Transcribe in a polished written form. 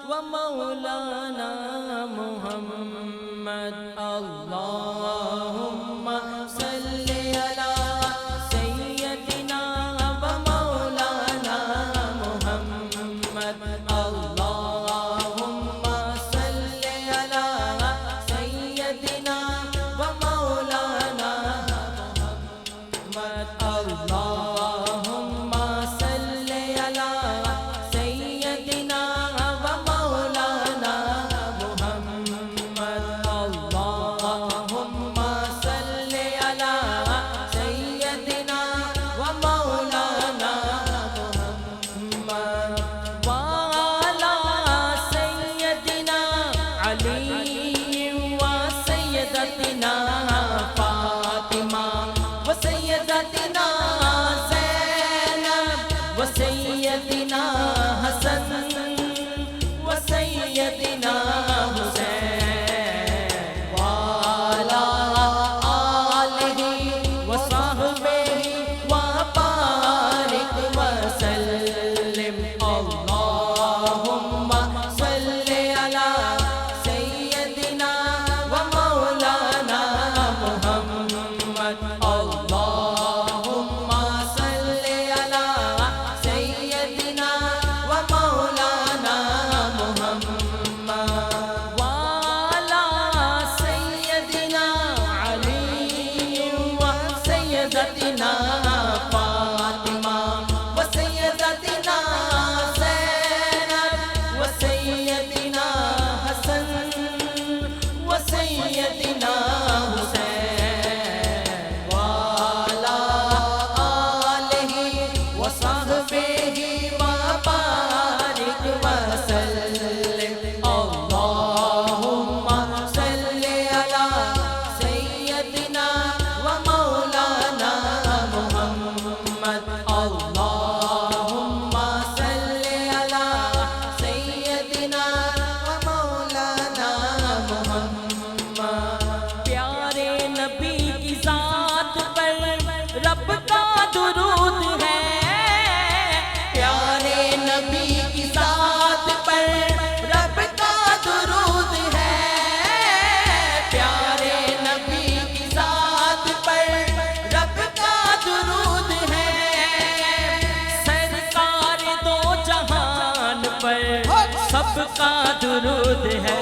व मौलाना मुहम्मद। अल्लाहुम्मा सल्ली अला सय्यदिना व मौलाना मुहम्मद। अल्लाहुम्मा सल्ली अला सय्यदिना व मौलाना मुहम्मद। अल्लाहुम्मा सल्ली अला सय्यदिना व मौलाना मुहम्मद। अल्लाहुम्मा सल्ली अला सय्यदिना व मौलाना मुहम्मद। वाला सय्यदिना अली व सय्यदतिना फातिमा व सय्यदतिना ज़ैनब व सय्यदिना हसन व सय्यदिना हुसैन। वाला आलिहि व सहबिहि व बारिक व सल्लिम। अल्लाहुम्मा सल्ली अला सय्यदिना व मौलाना मुहम्मद। अल्लाहुम्मा सल्ली अला सय्यदिना व मौलाना मुहम्मद। वाला सय्यदिना अली व सय्यदतिना फातिमा व सय्यदतिना ज़ैनब व सय्यदिना हसन व सय्यदिना हुसैन। वाला आलिहि व सहबिहि व बारिक व सल्लिम। अल्लाहुम्मा सल्ली अला सय्यदिना व मौलाना मुहम्मद। अल्लाहुम्मा सल्ली अला सय्यदिना व मौलाना मुहम्मद। प्यारे नबी की ज़ात पर रब का दुरूद है। प्यारे नबी की ज़ात पर रब का दुरूद है। प्यारे नबी की ज़ात पर रब का दुरूद है। सरकार दो जहान पर सबका दुरूद है।